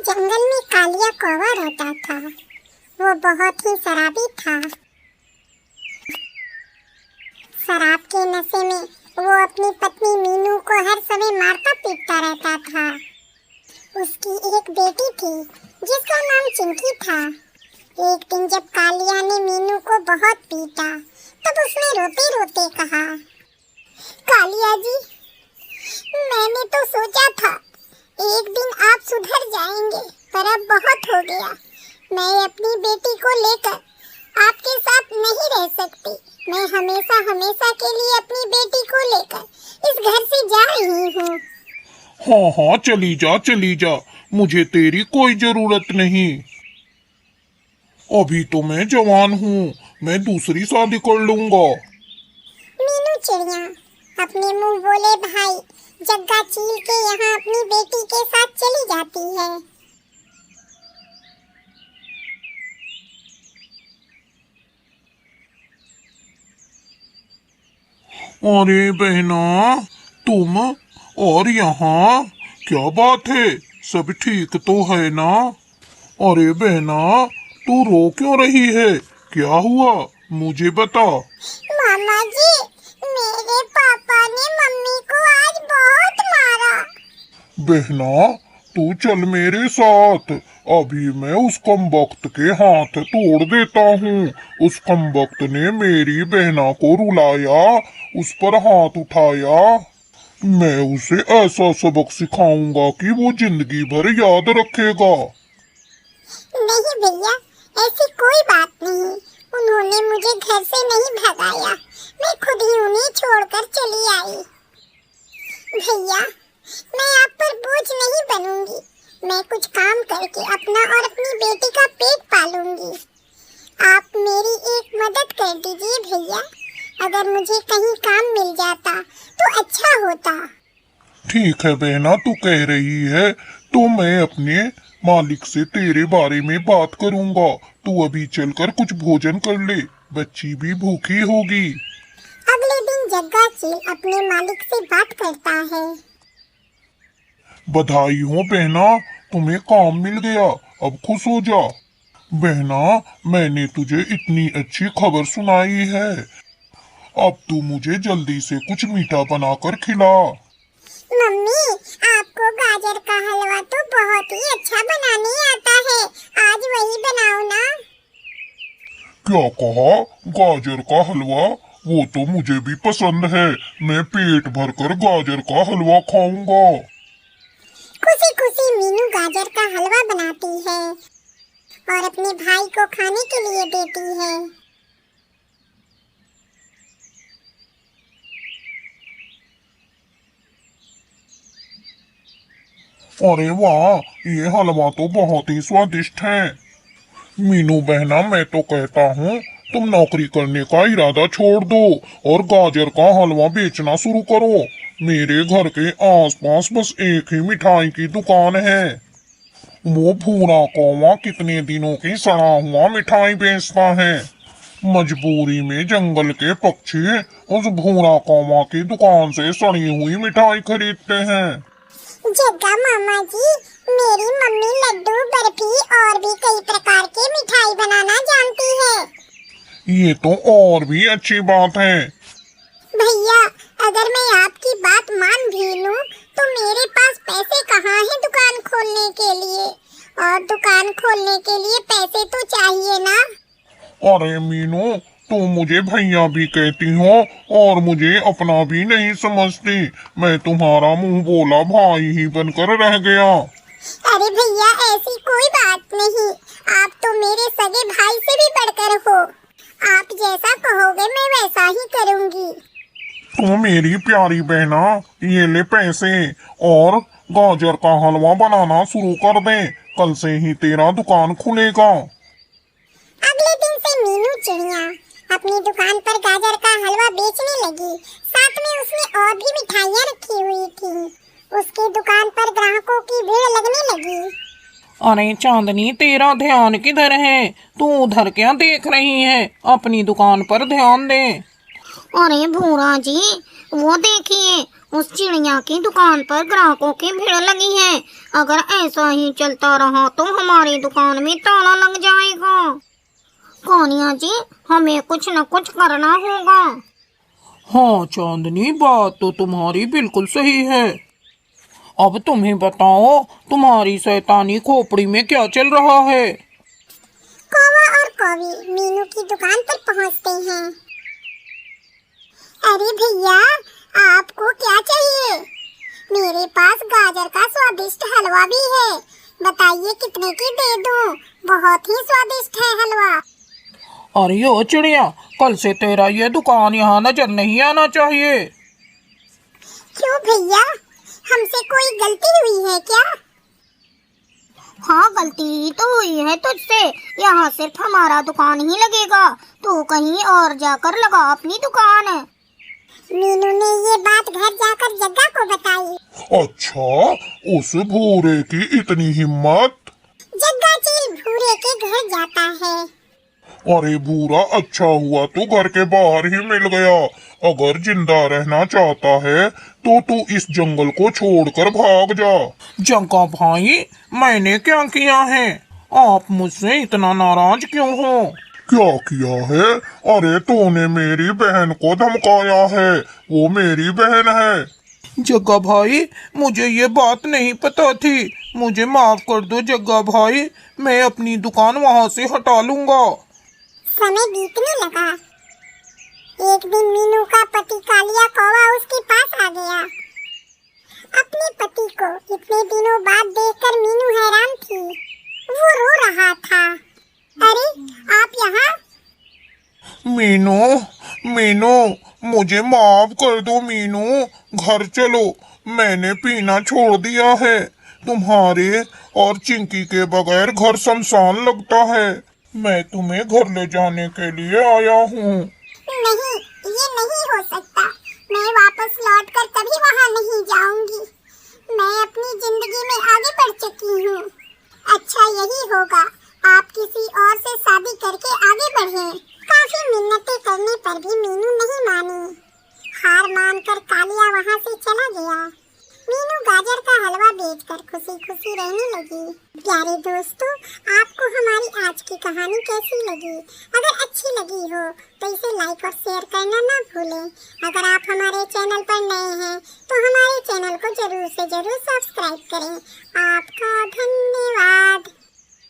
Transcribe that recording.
जंगल में कालिया कौवा रहता था। वो बहुत ही शराबी था। शराब के नशे में वो अपनी पत्नी मीनू को हर समय मारता पीटता रहता था। उसकी एक बेटी थी जिसका नाम चिंकी था। एक दिन जब कालिया ने मीनू को बहुत पीटा तब उसने रोते रोते कहा, कालिया जी, मैंने तो सोचा था एक दिन आप सुधर जाएंगे, पर अब बहुत हो गया। मैं अपनी बेटी को लेकर आपके साथ नहीं रह सकती। मैं हमेशा हमेशा के लिए अपनी बेटी को लेकर इस घर से जा रही हूँ। हाँ हाँ, चली जा, मुझे तेरी कोई जरूरत नहीं। अभी तो मैं जवान हूँ, मैं दूसरी शादी कर लूंगा। मीनू चिड़िया अपने मुंह बोले भाई जग्गा चील के यहाँ अपनी बेटी के साथ चली जाती है। अरे बहना, तुम और यहाँ क्या बात है? सब ठीक तो है ना? अरे बहना, तू रो क्यों रही है? क्या हुआ, मुझे बता। मामा जी, मेरे पापा ने मम्मी को आज बहुत मारा। बहना, तू चल मेरे साथ, अभी मैं उस कमबख्त के हाथ तोड़ देता हूँ। उस कमबख्त ने मेरी बहना को रुलाया, उस पर हाथ उठाया। मैं उसे ऐसा सबक सिखाऊंगा कि वो जिंदगी भर याद रखेगा। नहीं भैया, ऐसी कोई बात नहीं। उन्होंने मुझे घर से नहीं भगाया, मैं खुद ही उन्हें छोड़कर चली आई। भैया, मैं आप पर बोझ नहीं बनूंगी। मैं कुछ काम करके अपना और अपनी बेटी का पेट पालूंगी। आप मेरी एक मदद कर दीजिए भैया। अगर मुझे कहीं काम मिल जाता तो अच्छा होता। ठीक है बहना, तू कह रही है तो मैं अपने मालिक से तेरे बारे में बात करूंगा। तू अभी चलकर कुछ भोजन कर ले, बच्ची भी भूखी होगी। अगले दिन जग्गा चील अपने मालिक से बात करता है। बधाई हो बहना, तुम्हें काम मिल गया, अब खुश हो जा। बहना, मैंने तुझे इतनी अच्छी खबर सुनाई है, अब तू मुझे जल्दी से कुछ मीठा बनाकर खिला। मम्मी, आपको गाजर का हलवा तो बहुत ही अच्छा बनाने आता है, आज वही बनाओ ना। क्या कहा? गाजर का हलवा? वो तो मुझे भी पसंद है, मैं पेट भरकर गाजर का हलवा खाऊंगा। खुशी खुशी मीनू गाजर का हलवा बनाती है और अपने भाई को खाने के लिए देती है। अरे वाह, ये हलवा तो बहुत ही स्वादिष्ट है। मीनू बहना, मैं तो कहता हूँ तुम नौकरी करने का इरादा छोड़ दो और गाजर का हलवा बेचना शुरू करो। मेरे घर के आसपास बस एक ही मिठाई की दुकान है। वो भूरा कौवा कितने दिनों की सड़ा हुआ मिठाई बेचता है। मजबूरी में जंगल के पक्षी उस भूरा कौवा की दुकान से सड़ी हुई मिठाई खरीदते हैं। जग्गा मामा जी, मेरी मम्मी लड्डू, बर्फी और भी कई प्रकार की मिठाई बनाना जानती है। ये तो और भी अच्छी बात है। भैया, अगर मैं आपकी बात मान भी लूं, तो मेरे पास पैसे कहाँ हैं दुकान खोलने के लिए? और दुकान खोलने के लिए पैसे तो चाहिए ना। अरे मीनू, तुम मुझे भैया भी कहती हो और मुझे अपना भी नहीं समझती। मैं तुम्हारा मुंह बोला भाई ही बनकर रह गया। अरे भैया, ऐसी कोई बात नहीं, आप तो मेरे सगे भाई से भी बढ़कर हो। आप जैसा कहोगे मैं वैसा ही करूंगी। तुम मेरी प्यारी बहना, ये ले पैसे और गाजर का हलवा बनाना शुरू कर दे, कल से ही तेरा दुकान खुलेगा। अगले दिन से मीनू चिड़िया अपनी दुकान पर गाजर का हलवा बेचने लगी। साथ में उसने और भी मिठाइयाँ रखी हुई थी। उसकी दुकान पर ग्राहकों की भीड़ लगने लगी। अरे चांदनी, तेरा ध्यान किधर है? तू उधर क्या देख रही है? अपनी दुकान पर ध्यान दे। अरे भूरा जी, वो देखिए, उस चिड़िया की दुकान पर ग्राहकों की भीड़ लगी है। अगर ऐसा ही चलता रहा तो हमारी दुकान में ताला लग जाएगा। कानिया जी, हमें कुछ न कुछ करना होगा। हाँ चांदनी, बात तो तुम्हारी बिल्कुल सही है। अब तुम्हें बताओ, तुम्हारी शैतानी खोपड़ी में क्या चल रहा है? कौवा और कौवी मीनू की दुकान पर पहुंचते हैं। अरे भैया, आपको क्या चाहिए? मेरे पास गाजर का स्वादिष्ट हलवा भी है। बताइए कितने की दे दूं? बहुत ही स्वादिष्ट है हलवा। अरे ओ चिड़िया, कल से तेरा ये दुकान यहाँ नजर नहीं आना चाहिए। क्यों भैया, हमसे कोई गलती हुई है क्या? हाँ, गलती तो हुई है तुझसे। यहाँ सिर्फ हमारा दुकान ही लगेगा। तू कहीं और जाकर लगा अपनी दुकान। मीनू ने ये बात घर जाकर जग्गा को बताई। अच्छा, उस भूरे की इतनी हिम्मत? जग्गा चील भूरे के घर जाता है। अरे भूरा, अच्छा हुआ तू घर के बाहर ही मिल गया। अगर जिंदा रहना चाहता है तो तू इस जंगल को छोड़कर भाग जा। जग्गा भाई, मैंने क्या किया है? आप मुझसे इतना नाराज क्यों हो? क्या किया है? अरे तूने मेरी बहन को धमकाया है। वो मेरी बहन है। जग्गा भाई, मुझे ये बात नहीं पता थी। मुझे माफ कर दो जग्गा भाई, मैं अपनी दुकान वहाँ से हटा लूंगा। समय बीतने लगा। एक दिन मीनू का पति कालिया कौवा उसके पास आ गया। अपने पति को इतने दिनों बाद देखकर मीनू हैरान थी। वो रो रहा था। अरे, आप यहाँ? मीनू, मीनू, मुझे माफ कर दो मीनू। घर चलो, मैंने पीना छोड़ दिया है। तुम्हारे और चिंकी के बगैर घर शमशान लगता है। मैं तुम्हें घर ले जाने के लिए आया हूँ। नहीं, ये नहीं हो सकता। मैं वापस लौटकर कभी वहाँ नहीं जाऊंगी। मैं अपनी जिंदगी में आगे बढ़ चुकी हूँ। अच्छा यही होगा, आप किसी और से शादी करके आगे बढ़ें। काफी मिन्नतें करने पर भी मीनू नहीं मानी। हार मानकर कालिया वहाँ से चला गया। मीनू गाजर का हलवा बेचकर खुशी खुशी रहने लगी। प्यारे दोस्तों, आपको हमारी आज की कहानी कैसी लगी? अगर अच्छी लगी हो तो इसे लाइक और शेयर करना ना भूलें। अगर आप हमारे चैनल पर नए हैं तो हमारे चैनल को जरूर से जरूर सब्सक्राइब करें। आपका धन्यवाद।